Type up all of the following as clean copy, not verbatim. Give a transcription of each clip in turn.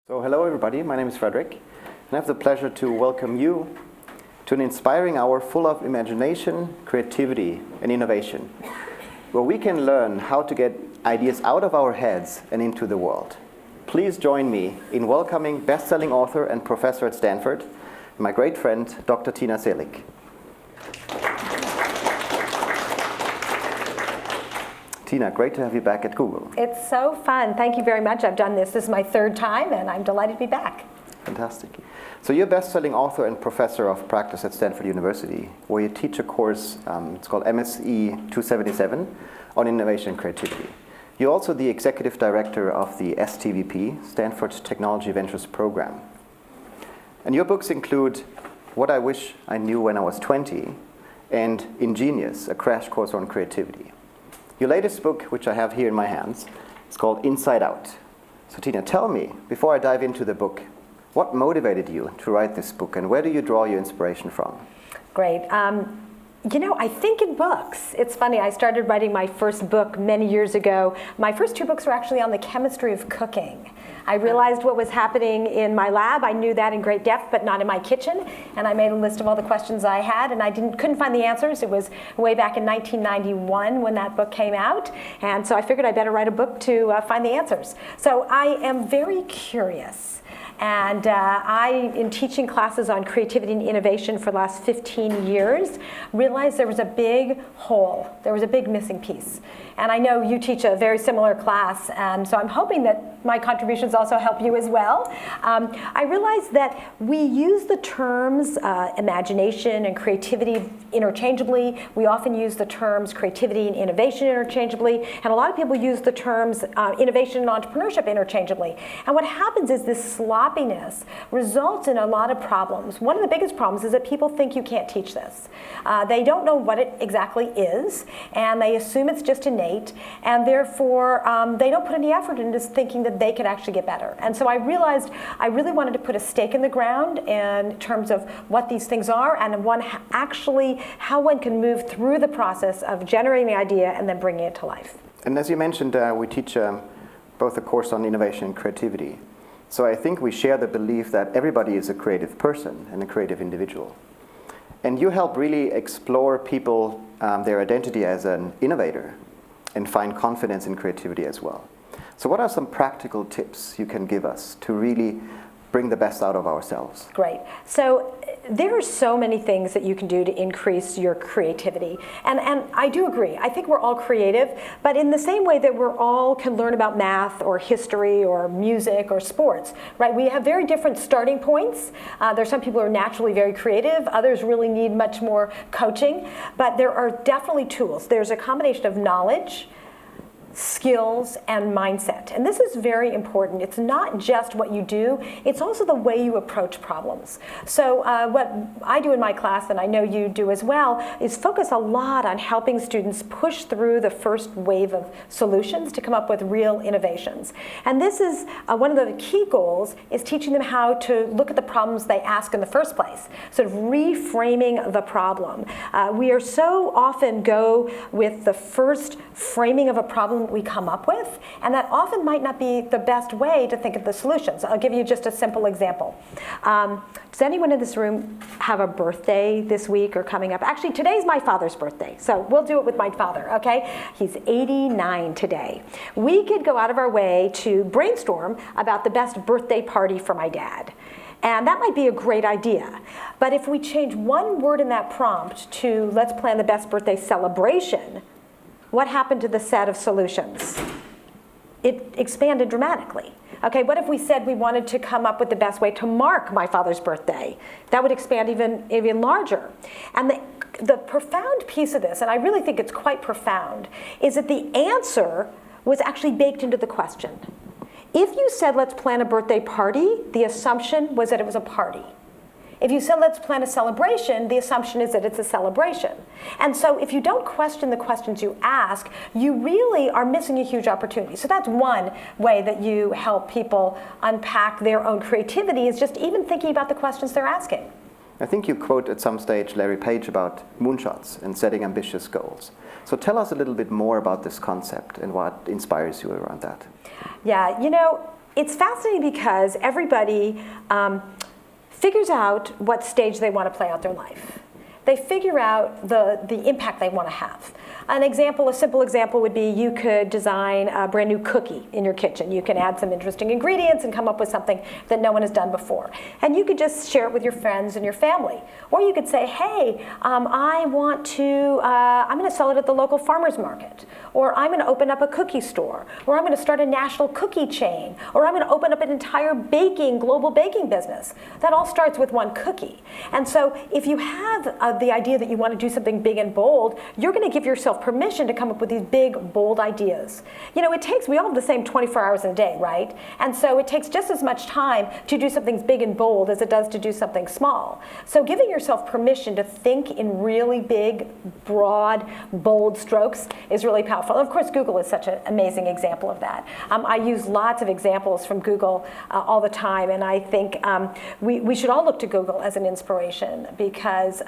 So hello everybody, my name is Frederick, and I have the pleasure to welcome you to an inspiring hour full of imagination, creativity, and innovation, where we can learn how to get ideas out of our heads and into the world. Please join me in welcoming best-selling author and professor at Stanford, my great friend, Dr. Tina Seelig. Tina, great to have you back at Google. It's so fun. Thank you very much. I've done this. This is my third time, and I'm delighted to be back. Fantastic. So you're a best-selling author and professor of practice at Stanford University, where you teach a course, it's called MSE 277, on innovation and creativity. You're also the executive director of the STVP, Stanford's Technology Ventures Program. And your books include What I Wish I Knew When I Was 20 and inGenius, a crash course on creativity. Your latest book, which I have here in my hands, is called Inside Out. So Tina, tell me, before I dive into the book, what motivated you to write this book, and where do you draw your inspiration from? Great. I think in books. It's funny, I started writing my first book many years ago. My first two books were actually on the chemistry of cooking. I realized what was happening in my lab. I knew that in great depth, but not in my kitchen. And I made a list of all the questions I had, and I couldn't find the answers. It was way back in 1991 when that book came out. And so I figured I better write a book to find the answers. So I am very curious. And in teaching classes on creativity and innovation for the last 15 years, realized there was a big hole. There was a big missing piece. And I know you teach a very similar class, and so I'm hoping that my contributions also help you as well. I realized that we use the terms imagination and creativity interchangeably. We often use the terms creativity and innovation interchangeably, and a lot of people use the terms innovation and entrepreneurship interchangeably. And what happens is this sloppiness results in a lot of problems. One of the biggest problems is that people think you can't teach this. They don't know what it exactly is, and they assume it's just innate, and therefore they don't put any effort into thinking that they could actually get better. And so I realized I really wanted to put a stake in the ground in terms of what these things are, and how one can move through the process of generating the idea and then bringing it to life. And as you mentioned, we teach both a course on innovation and creativity. So I think we share the belief that everybody is a creative person and a creative individual. And you help really explore people, their identity as an innovator, and find confidence in creativity as well. So what are some practical tips you can give us to really bring the best out of ourselves? Great. So there are so many things that you can do to increase your creativity. And I do agree. I think we're all creative, but in the same way that we're all can learn about math or history or music or sports, right? We have very different starting points. There's some people who are naturally very creative. Others really need much more coaching. But there are definitely tools. There's a combination of knowledge, skills, and mindset. And this is very important. It's not just what you do, it's also the way you approach problems. So what I do in my class, and I know you do as well, is focus a lot on helping students push through the first wave of solutions to come up with real innovations. And this is one of the key goals, is teaching them how to look at the problems they ask in the first place, sort of reframing the problem. We are so often go with the first framing of a problem we come up with, and that often might not be the best way to think of the solutions. I'll give you just a simple example. Does anyone in this room have a birthday this week or coming up? Actually, today's my father's birthday, so we'll do it with my father, okay? He's 89 today. We could go out of our way to brainstorm about the best birthday party for my dad. And that might be a great idea. But if we change one word in that prompt to let's plan the best birthday celebration, what happened to the set of solutions? It expanded dramatically. Okay, what if we said we wanted to come up with the best way to mark my father's birthday? That would expand even larger. And the profound piece of this, and I really think it's quite profound, is that the answer was actually baked into the question. If you said let's plan a birthday party, the assumption was that it was a party. If you said let's plan a celebration, the assumption is that it's a celebration. And so if you don't question the questions you ask, you really are missing a huge opportunity. So that's one way that you help people unpack their own creativity, is just even thinking about the questions they're asking. I think you quote at some stage Larry Page about moonshots and setting ambitious goals. So tell us a little bit more about this concept and what inspires you around that. Yeah, it's fascinating because everybody figures out what stage they want to play out their life. They figure out the impact they want to have. An example, a simple example would be you could design a brand new cookie in your kitchen. You can add some interesting ingredients and come up with something that no one has done before. And you could just share it with your friends and your family. Or you could say, hey, I'm going to sell it at the local farmer's market. Or I'm going to open up a cookie store. Or I'm going to start a national cookie chain. Or I'm going to open up an entire global baking business. That all starts with one cookie. And so if you have the idea that you want to do something big and bold, you're going to give yourself permission to come up with these big, bold ideas. You know, we all have the same 24 hours in a day, right? And so it takes just as much time to do something big and bold as it does to do something small. So giving yourself permission to think in really big, broad, bold strokes is really powerful. Of course, Google is such an amazing example of that. I use lots of examples from Google all the time, and I think we should all look to Google as an inspiration because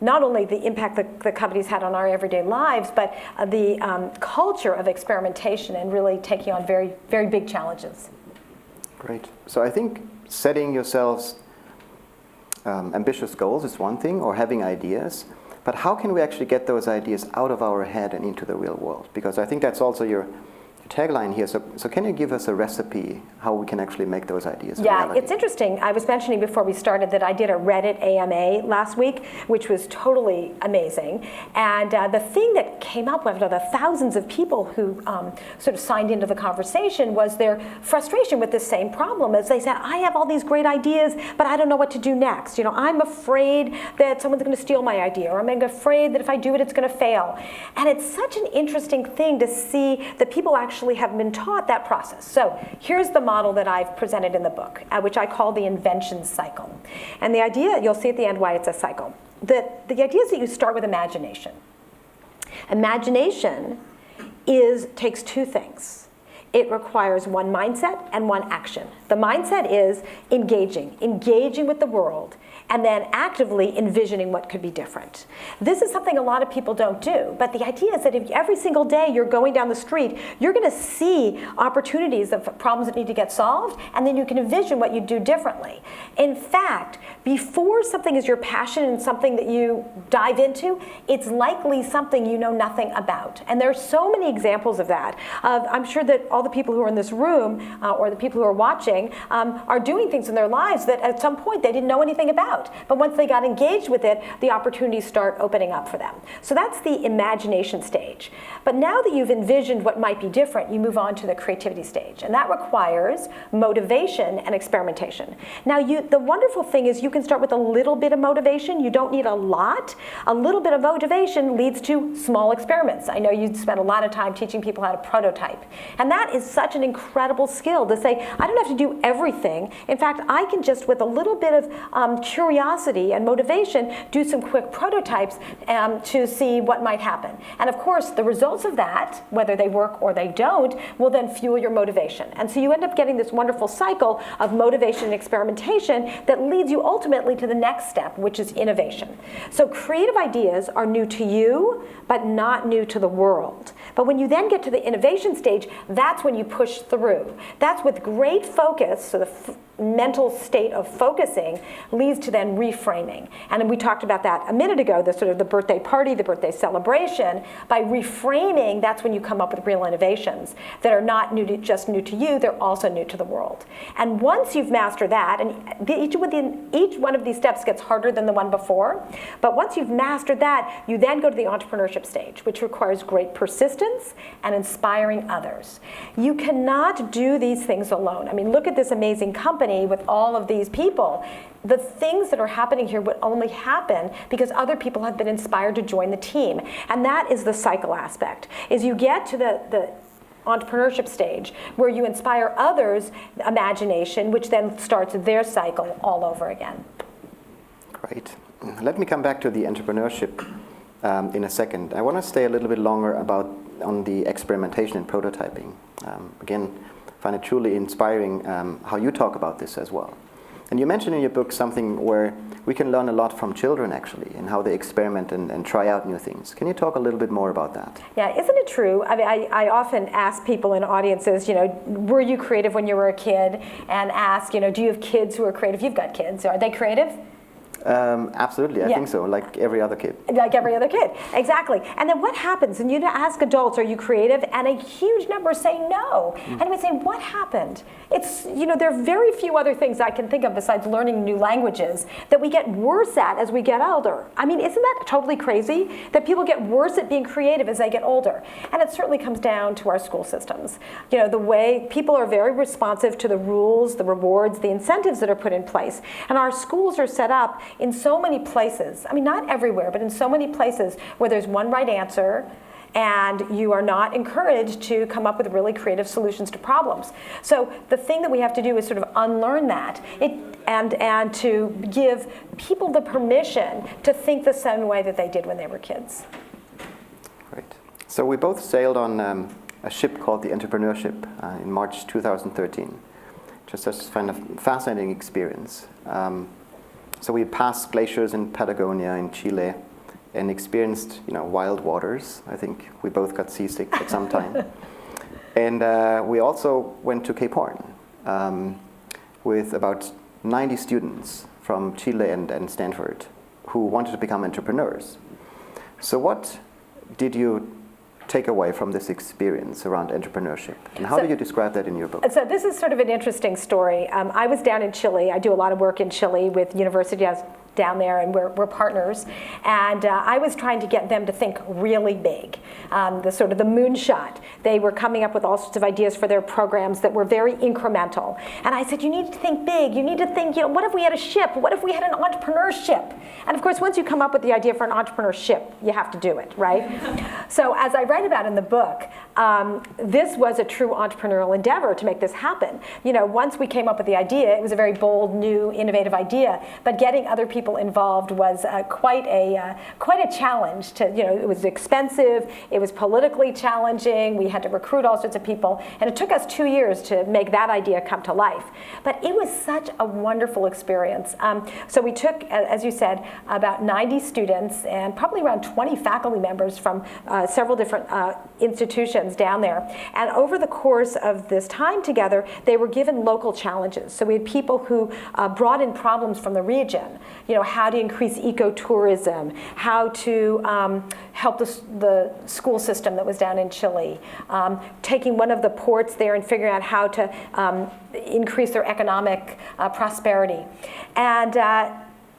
not only the impact that the company's had on our everyday lives, but the culture of experimentation and really taking on very, very big challenges. Great. So I think setting yourselves ambitious goals is one thing, or having ideas, but how can we actually get those ideas out of our head and into the real world? Because I think that's also your tagline here. So can you give us a recipe how we can actually make those ideas a reality? It's interesting. I was mentioning before we started that I did a Reddit AMA last week, which was totally amazing. And the thing that came up with the thousands of people who sort of signed into the conversation was their frustration with this same problem. As they said, I have all these great ideas, but I don't know what to do next. You know, I'm afraid that someone's going to steal my idea, or I'm afraid that if I do it, it's going to fail. And it's such an interesting thing to see that people actually have been taught that process. So here's the model that I've presented in the book, which I call the invention cycle. And the idea, you'll see at the end why it's a cycle. The idea is that you start with imagination. Imagination takes two things. It requires one mindset and one action. The mindset is engaging with the world, and then actively envisioning what could be different. This is something a lot of people don't do, but the idea is that if every single day you're going down the street, you're going to see opportunities of problems that need to get solved, and then you can envision what you'd do differently. In fact, before something is your passion and something that you dive into, it's likely something you know nothing about. And there are so many examples of that. I'm sure that all the people who are in this room, or the people who are watching, are doing things in their lives that at some point they didn't know anything about. But once they got engaged with it, the opportunities start opening up for them. So that's the imagination stage. But now that you've envisioned what might be different, you move on to the creativity stage. And that requires motivation and experimentation. Now, the wonderful thing is you can start with a little bit of motivation. You don't need a lot. A little bit of motivation leads to small experiments. I know you spend a lot of time teaching people how to prototype. And that is such an incredible skill to say, I don't have to do everything. In fact, I can just, with a little bit of curiosity and motivation, do some quick prototypes to see what might happen. And of course, the results of that, whether they work or they don't, will then fuel your motivation. And so you end up getting this wonderful cycle of motivation and experimentation that leads you ultimately to the next step, which is innovation. So creative ideas are new to you, but not new to the world. But when you then get to the innovation stage, that's when you push through. That's with great focus, so the mental state of focusing leads to then reframing. And we talked about that a minute ago, the sort of the birthday party, the birthday celebration. By reframing, that's when you come up with real innovations that are not just new to you, they're also new to the world. And once you've mastered that, and each one of these steps gets harder than the one before, but once you've mastered that, you then go to the entrepreneurship stage, which requires great persistence and inspiring others. You cannot do these things alone. I mean, look at this amazing company with all of these people. The things that are happening here would only happen because other people have been inspired to join the team. And that is the cycle aspect, is you get to the entrepreneurship stage where you inspire others' imagination, which then starts their cycle all over again. Great. Let me come back to the entrepreneurship in a second. I want to stay a little bit longer on the experimentation and prototyping. Again, I find it truly inspiring how you talk about this as well. And you mentioned in your book something where we can learn a lot from children, actually, and how they experiment and try out new things. Can you talk a little bit more about that? Yeah, isn't it true? I mean, I often ask people in audiences, were you creative when you were a kid? And ask, do you have kids who are creative? You've got kids. Are they creative? Absolutely, I think so, like every other kid. Like every other kid, exactly. And then what happens? And you ask adults, are you creative? And a huge number say no. And we say, what happened? It's, there are very few other things I can think of besides learning new languages that we get worse at as we get older. I mean, isn't that totally crazy? That people get worse at being creative as they get older. And it certainly comes down to our school systems. The way people are very responsive to the rules, the rewards, the incentives that are put in place. And our schools are set up in so many places, I mean, not everywhere, but in so many places where there's one right answer and you are not encouraged to come up with really creative solutions to problems. So the thing that we have to do is sort of unlearn that and to give people the permission to think the same way that they did when they were kids. Great. So we both sailed on a ship called the Entrepreneurship in March 2013. Just a kind of fascinating experience. So we passed glaciers in Patagonia, in Chile, and experienced, wild waters. I think we both got seasick at some time. And we also went to Cape Horn with about 90 students from Chile and Stanford who wanted to become entrepreneurs. So what did you take away from this experience around entrepreneurship? And how do you describe that in your book? So this is sort of an interesting story. I was down in Chile. I do a lot of work in Chile with universities down there, and we're partners. And I was trying to get them to think really big, the sort of the moonshot. They were coming up with all sorts of ideas for their programs that were very incremental. And I said, you need to think big. You need to think, what if we had a ship? What if we had an entrepreneurship? And of course, once you come up with the idea for an entrepreneurship, you have to do it, right? So as I write about in the book, this was a true entrepreneurial endeavor to make this happen. Once we came up with the idea, it was a very bold, new, innovative idea. But getting other people involved was quite a challenge. It was expensive. It was politically challenging. We had to recruit all sorts of people, and it took us 2 years to make that idea come to life. But it was such a wonderful experience. So we took, as you said, about 90 students and probably around 20 faculty members from several different institutions down there. And over the course of this time together, they were given local challenges. So we had people who brought in problems from the region. How to increase ecotourism, how to help the school system that was down in Chile, taking one of the ports there and figuring out how to increase their economic prosperity. And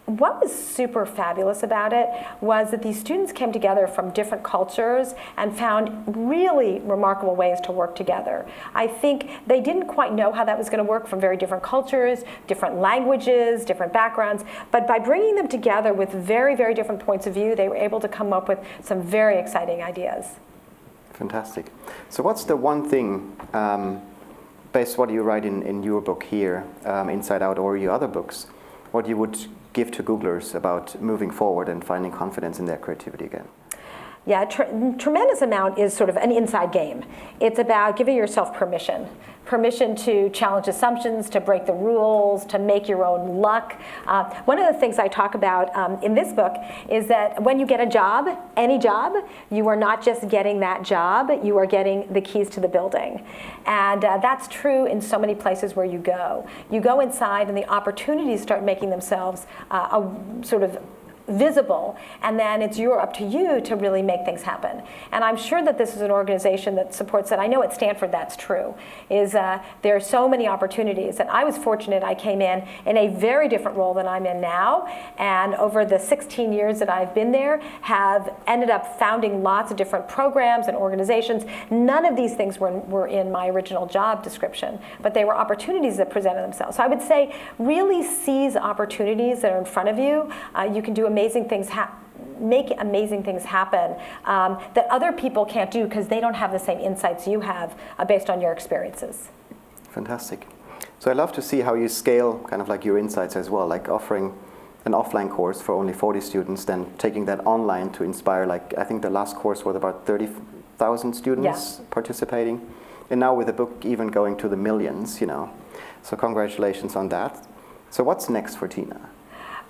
what was super fabulous about it was that these students came together from different cultures and found really remarkable ways to work together. I think they didn't quite know how that was going to work from very different cultures, different languages, different backgrounds, but by bringing them together with very, very different points of view, they were able to come up with some very exciting ideas. Fantastic. So what's the one thing, based on what you write in your book here, Inside Out, or your other books, what you would give to Googlers about moving forward and finding confidence in their creativity again? Yeah, tremendous amount is sort of an inside game. It's about giving yourself permission to challenge assumptions, to break the rules, to make your own luck. One of the things I talk about in this book is that when you get a job, any job, you are not just getting that job, you are getting the keys to the building. And that's true in so many places where you go. You go inside and the opportunities start making themselves sort of visible, and then it's up to you to really make things happen. And I'm sure that this is an organization that supports that. I know at Stanford that's true, is there are so many opportunities. And I was fortunate, I came in a very different role than I'm in now, and over the 16 years that I've been there, have ended up founding lots of different programs and organizations. None of these things were in my original job description, but they were opportunities that presented themselves. So I would say really seize opportunities that are in front of you. You can do amazing things, make amazing things happen that other people can't do because they don't have the same insights you have based on your experiences. Fantastic. So I love to see how you scale kind of like your insights as well, like offering an offline course for only 40 students, then taking that online to inspire, like I think the last course was about 30,000 students participating, and now with the book even going to the millions, So congratulations on that. So what's next for Tina?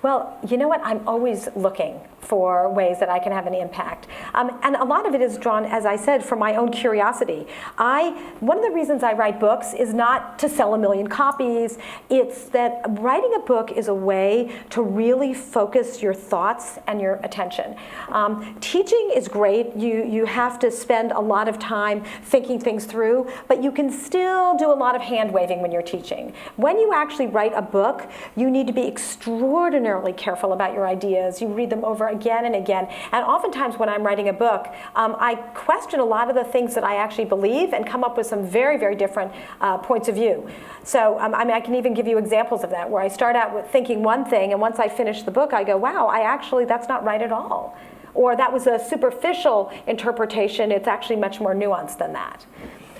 Well, you know what? I'm always looking for ways that I can have an impact. And a lot of it is drawn, as I said, from my own curiosity. One of the reasons I write books is not to sell 1 million copies. It's that writing a book is a way to really focus your thoughts and your attention. Teaching is great. You have to spend a lot of time thinking things through, but you can still do a lot of hand waving when you're teaching. When you actually write a book, you need to be extraordinarily careful about your ideas. You read them over again and again. And oftentimes when I'm writing a book, I question a lot of the things that I actually believe and come up with some very, very different points of view. So I mean, I can even give you examples of that, where I start out with thinking one thing, and once I finish the book, I go, wow, that's not right at all. Or that was a superficial interpretation. It's actually much more nuanced than that.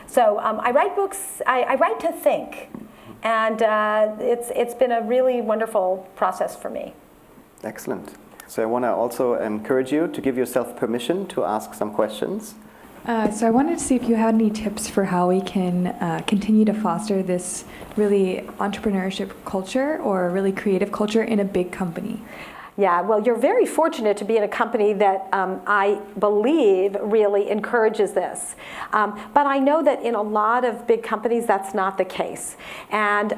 So I write books, I write to think. And it's been a really wonderful process for me. Excellent. So I want to also encourage you to give yourself permission to ask some questions. So I wanted to see if you had any tips for how we can continue to foster this really entrepreneurship culture or really creative culture in a big company. Yeah, well, you're very fortunate to be in a company that I believe really encourages this. But I know that in a lot of big companies, that's not the case. And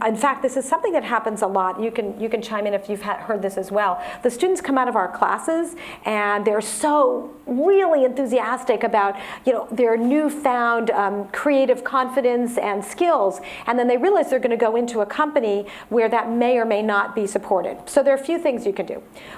in fact, this is something that happens a lot. You can chime in if you've heard this as well. The students come out of our classes, and they're so really enthusiastic about their newfound creative confidence and skills. And then they realize they're going to go into a company where that may or may not be supported. So there are a few things you can do.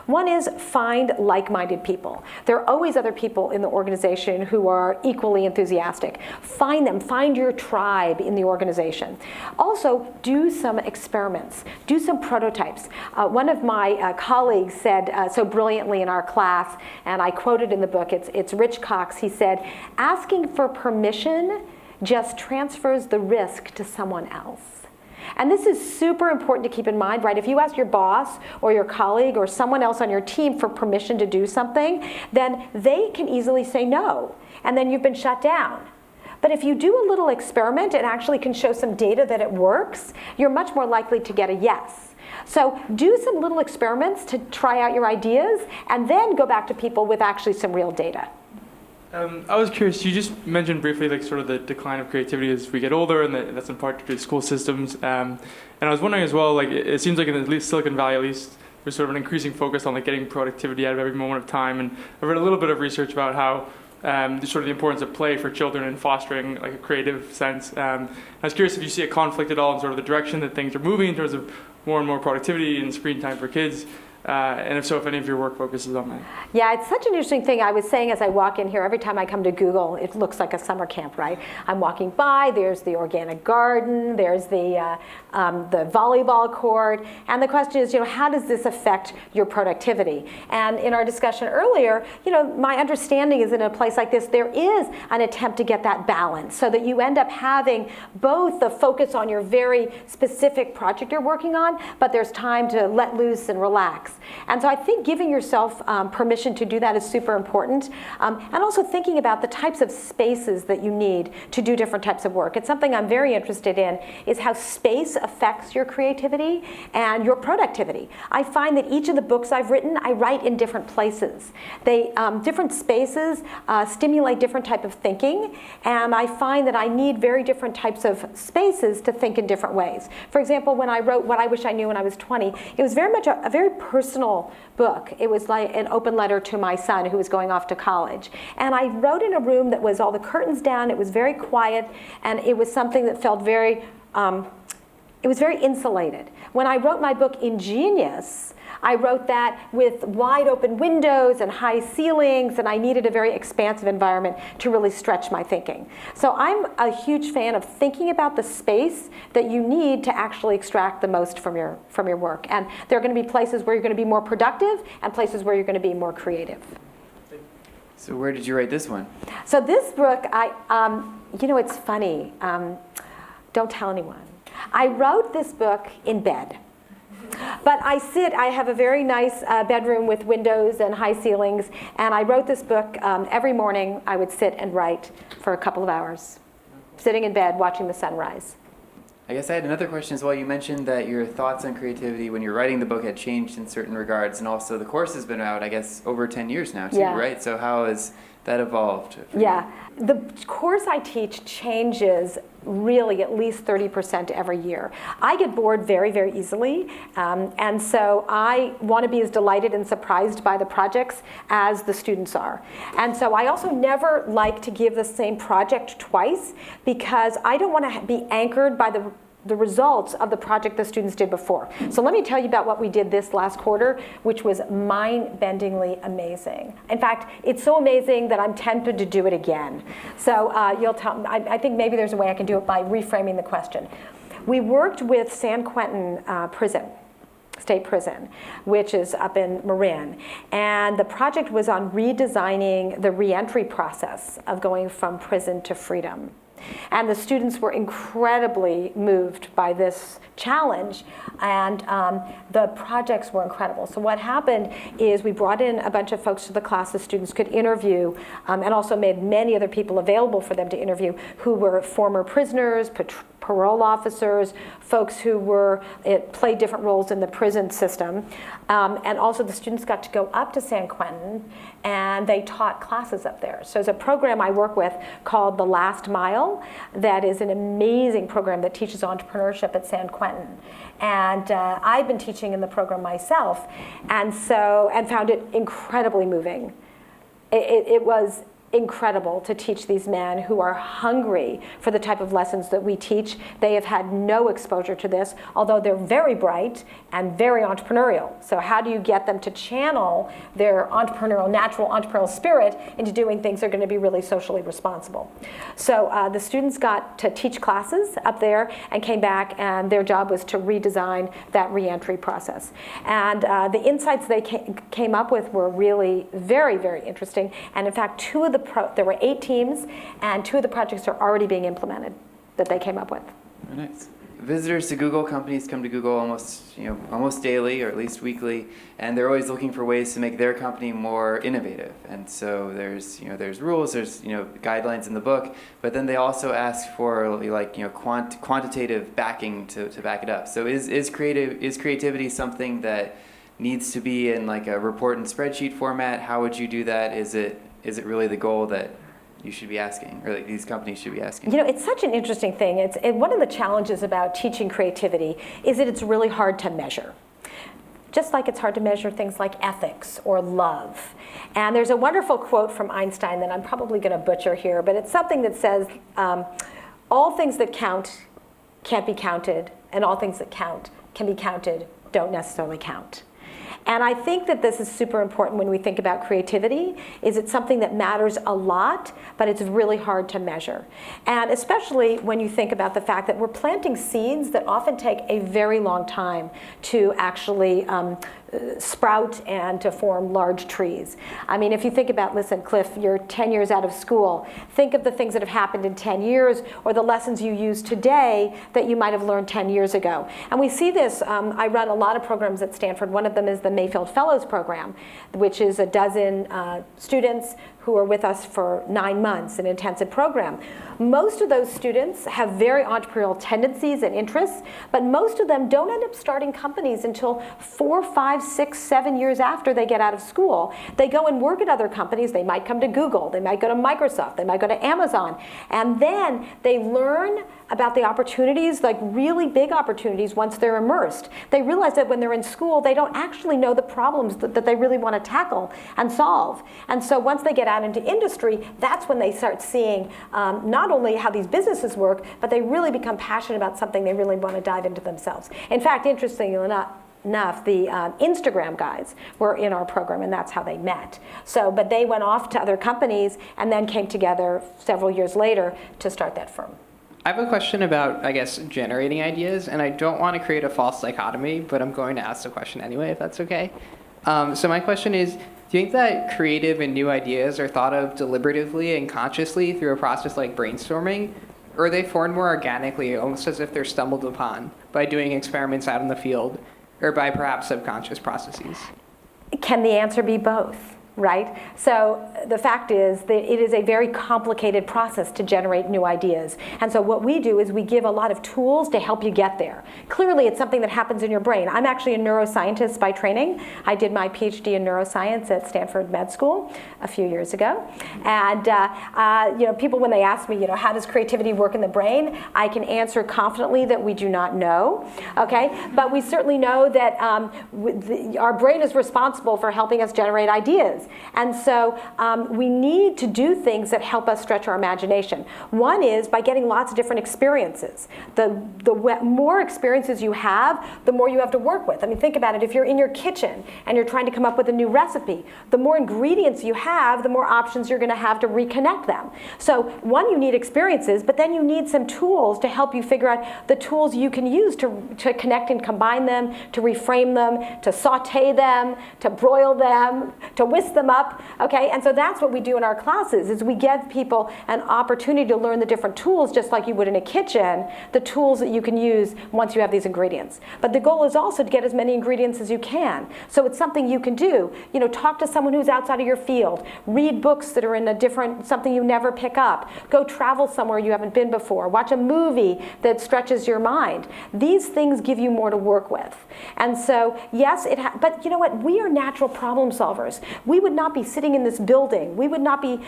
One is find like-minded people. There are always other people in the organization who are equally enthusiastic. Find them. Find your tribe in the organization. Also, do some experiments. Do some prototypes. One of my colleagues said so brilliantly in our class, and I quoted in the book, it's Rich Cox. He said, asking for permission just transfers the risk to someone else. And this is super important to keep in mind, right? If you ask your boss or your colleague or someone else on your team for permission to do something, then they can easily say no, and then you've been shut down. But if you do a little experiment and actually can show some data that it works, you're much more likely to get a yes. So do some little experiments to try out your ideas, and then go back to people with actually some real data. I was curious, you just mentioned briefly sort of the decline of creativity as we get older, and that's in part due to school systems. And I was wondering as well, it seems like in at least Silicon Valley, at least, there's sort of an increasing focus on getting productivity out of every moment of time. And I've read a little bit of research about how sort of the importance of play for children in fostering a creative sense. I was curious if you see a conflict at all in sort of the direction that things are moving in terms of more and more productivity and screen time for kids. And if so, if any of your work focuses on that. Yeah, it's such an interesting thing. I was saying as I walk in here, every time I come to Google, it looks like a summer camp, right? I'm walking by, there's the organic garden, there's the volleyball court, and the question is, how does this affect your productivity? And in our discussion earlier, my understanding is in a place like this, there is an attempt to get that balance so that you end up having both the focus on your very specific project you're working on, but there's time to let loose and relax. And so I think giving yourself permission to do that is super important. And also thinking about the types of spaces that you need to do different types of work. It's something I'm very interested in, is how space affects your creativity and your productivity. I find that each of the books I've written, I write in different places. Different spaces stimulate different type of thinking, and I find that I need very different types of spaces to think in different ways. For example, when I wrote What I Wish I Knew When I Was 20, it was very much a very personal book. It was like an open letter to my son who was going off to college. And I wrote in a room that was all the curtains down, it was very quiet, and it was something that felt very, it was very insulated. When I wrote my book inGenius, I wrote that with wide open windows and high ceilings, and I needed a very expansive environment to really stretch my thinking. So I'm a huge fan of thinking about the space that you need to actually extract the most from your work. And there are going to be places where you're going to be more productive and places where you're going to be more creative. So where did you write this one? So this book, it's funny. Don't tell anyone. I wrote this book in bed. But I have a very nice bedroom with windows and high ceilings, and I wrote this book every morning. I would sit and write for a couple of hours, sitting in bed watching the sunrise. I guess I had another question as well. You mentioned that your thoughts on creativity when you're writing the book had changed in certain regards, and also the course has been out, I guess, over 10 years now too, Yeah. right? So how has that evolved for Yeah, the course I teach changes really at least 30% every year. I get bored very, very easily, and so I want to be as delighted and surprised by the projects as the students are. And so I also never like to give the same project twice, because I don't want to be anchored by the results of the project the students did before. So let me tell you about what we did this last quarter, which was mind-bendingly amazing. In fact, it's so amazing that I'm tempted to do it again. So you'll tell. I think maybe there's a way I can do it by reframing the question. We worked with San Quentin Prison, State Prison, which is up in Marin. And the project was on redesigning the reentry process of going from prison to freedom. And the students were incredibly moved by this challenge, and the projects were incredible. So what happened is we brought in a bunch of folks to the class the students could interview, and also made many other people available for them to interview who were former prisoners, parole officers, folks who played different roles in the prison system. And also the students got to go up to San Quentin, and they taught classes up there. So there's a program I work with called The Last Mile that is an amazing program that teaches entrepreneurship at San Quentin. And I've been teaching in the program myself, and found it incredibly moving. It was incredible to teach these men who are hungry for the type of lessons that we teach. They have had no exposure to this, although they're very bright and very entrepreneurial. So how do you get them to channel their natural entrepreneurial spirit into doing things that are going to be really socially responsible? So the students got to teach classes up there and came back, and their job was to redesign that reentry process. And the insights they came up with were really very, very interesting. And in fact, there were 8 teams, and 2 of the projects are already being implemented that they came up with. Very nice. Visitors to Google, companies come to Google almost daily or at least weekly, and they're always looking for ways to make their company more innovative. And so there's rules, there's guidelines in the book, but then they also ask for quantitative backing to back it up. So is creativity something that needs to be in like a report and spreadsheet format? How would you do that? Is it really the goal that you should be asking, or like these companies should be asking? It's such an interesting thing. One of the challenges about teaching creativity is that it's really hard to measure. Just like it's hard to measure things like ethics or love. And there's a wonderful quote from Einstein that I'm probably going to butcher here, but it's something that says, all things that count can't be counted, and all things that count can be counted don't necessarily count. And I think that this is super important when we think about creativity, is it's something that matters a lot, but it's really hard to measure. And especially when you think about the fact that we're planting seeds that often take a very long time to actually sprout and to form large trees. I mean, if you think about, listen, Cliff, you're 10 years out of school. Think of the things that have happened in 10 years or the lessons you use today that you might have learned 10 years ago. And we see this, I run a lot of programs at Stanford. One of them is the Mayfield Fellows Program, which is a dozen students who are with us for 9 months, an intensive program. Most of those students have very entrepreneurial tendencies and interests, but most of them don't end up starting companies until 4, 5, 6, 7 years after they get out of school. They go and work at other companies. They might come to Google. They might go to Microsoft. They might go to Amazon. And then they learn about the opportunities, like really big opportunities, once they're immersed. They realize that when they're in school, they don't actually know the problems that they really want to tackle and solve. And so once they get out into industry, that's when they start seeing not only how these businesses work, but they really become passionate about something they really want to dive into themselves. In fact, interestingly enough, the Instagram guys were in our program, and that's how they met. But they went off to other companies and then came together several years later to start that firm. I have a question about, I guess, generating ideas, and I don't want to create a false dichotomy, but I'm going to ask the question anyway, if that's okay. So my question is, do you think that creative and new ideas are thought of deliberatively and consciously through a process like brainstorming, or are they formed more organically, almost as if they're stumbled upon by doing experiments out in the field, or by perhaps subconscious processes? Can the answer be both? right? So the fact is that it is a very complicated process to generate new ideas. And so what we do is we give a lot of tools to help you get there. Clearly, it's something that happens in your brain. I'm actually a neuroscientist by training. I did my PhD in neuroscience at Stanford Med School a few years ago. And people, when they ask me, how does creativity work in the brain, I can answer confidently that we do not know, okay? But we certainly know that our brain is responsible for helping us generate ideas. And so we need to do things that help us stretch our imagination. One is by getting lots of different experiences. The more experiences you have, the more you have to work with. I mean, think about it. If you're in your kitchen and you're trying to come up with a new recipe, the more ingredients you have, the more options you're going to have to reconnect them. So one, you need experiences, but then you need some tools to help you figure out the tools you can use to connect and combine them, to reframe them, to saute them, to broil them, to whisk them up, okay? And so that's what we do in our classes, is we give people an opportunity to learn the different tools, just like you would in a kitchen, the tools that you can use once you have these ingredients. But the goal is also to get as many ingredients as you can. So it's something you can do. Talk to someone who's outside of your field. Read books that are in a different, something you never pick up. Go travel somewhere you haven't been before. Watch a movie that stretches your mind. These things give you more to work with. And so, yes, but you know what? We are natural problem solvers. We would not be sitting in this building. We would not be,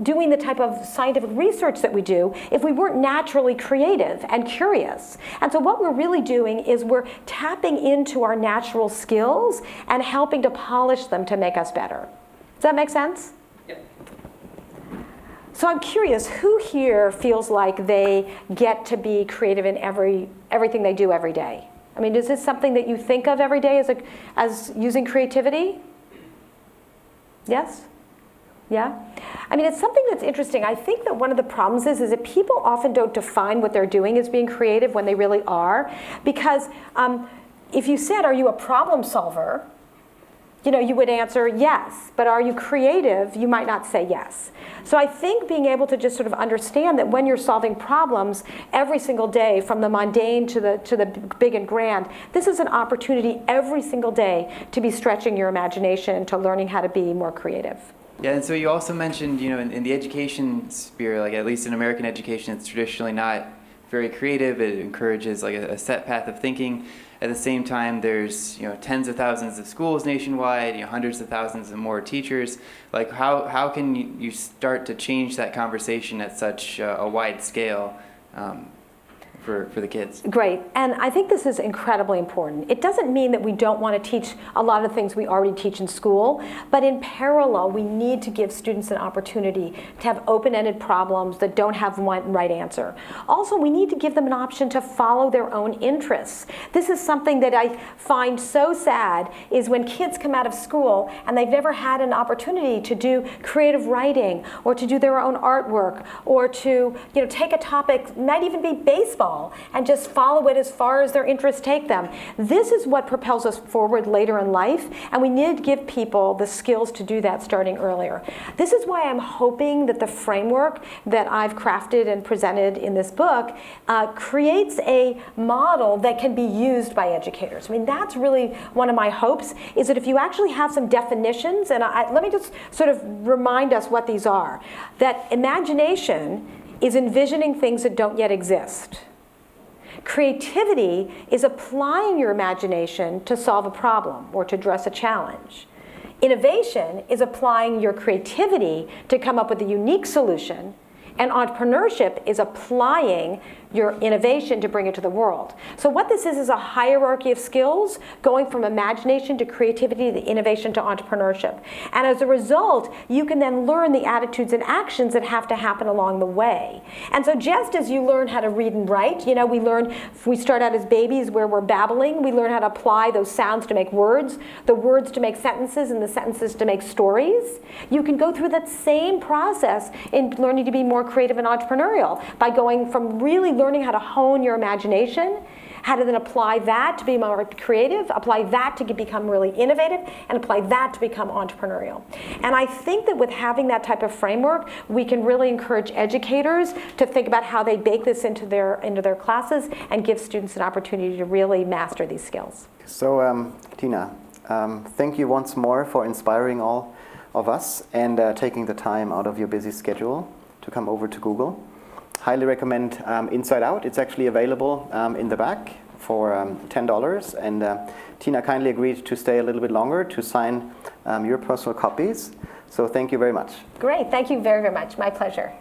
doing the type of scientific research that we do if we weren't naturally creative and curious. And so what we're really doing is we're tapping into our natural skills and helping to polish them to make us better. Does that make sense? Yep. So I'm curious, who here feels like they get to be creative in everything they do every day? I mean, is this something that you think of every day as using creativity? Yes? Yeah? I mean, it's something that's interesting. I think that one of the problems is that people often don't define what they're doing as being creative when they really are. Because if you said, are you a problem solver? You would answer yes. But are you creative? You might not say yes. So I think being able to just sort of understand that when you're solving problems every single day, from the mundane to the big and grand, this is an opportunity every single day to be stretching your imagination, to learning how to be more creative. Yeah, and so you also mentioned, in the education sphere, like at least in American education, it's traditionally not very creative. It encourages like a set path of thinking. At the same time, there's tens of thousands of schools nationwide, hundreds of thousands and more teachers. Like how can you start to change that conversation at such a wide scale? For the kids. Great, and I think this is incredibly important. It doesn't mean that we don't want to teach a lot of things we already teach in school, but in parallel, we need to give students an opportunity to have open-ended problems that don't have one right answer. Also, we need to give them an option to follow their own interests. This is something that I find so sad, is when kids come out of school and they've never had an opportunity to do creative writing, or to do their own artwork, or to take a topic, might even be baseball, and just follow it as far as their interests take them. This is what propels us forward later in life, and we need to give people the skills to do that starting earlier. This is why I'm hoping that the framework that I've crafted and presented in this book creates a model that can be used by educators. I mean, that's really one of my hopes, is that if you actually have some definitions, and let me just sort of remind us what these are. That imagination is envisioning things that don't yet exist. Creativity is applying your imagination to solve a problem or to address a challenge. Innovation is applying your creativity to come up with a unique solution. And entrepreneurship is applying your innovation to bring it to the world. So what this is a hierarchy of skills going from imagination to creativity to innovation to entrepreneurship. And as a result, you can then learn the attitudes and actions that have to happen along the way. And so just as you learn how to read and write, we start out as babies where we're babbling, we learn how to apply those sounds to make words, the words to make sentences, and the sentences to make stories. You can go through that same process in learning to be more creative and entrepreneurial by going from really learning how to hone your imagination, how to then apply that to be more creative, apply that to become really innovative, and apply that to become entrepreneurial. And I think that with having that type of framework, we can really encourage educators to think about how they bake this into their classes and give students an opportunity to really master these skills. So, Tina, Thank you once more for inspiring all of us and taking the time out of your busy schedule to come over to Google. Highly recommend Inside Out. It's actually available in the back for $10. And Tina kindly agreed to stay a little bit longer to sign your personal copies. So thank you very much. Great. Thank you very, very much. My pleasure.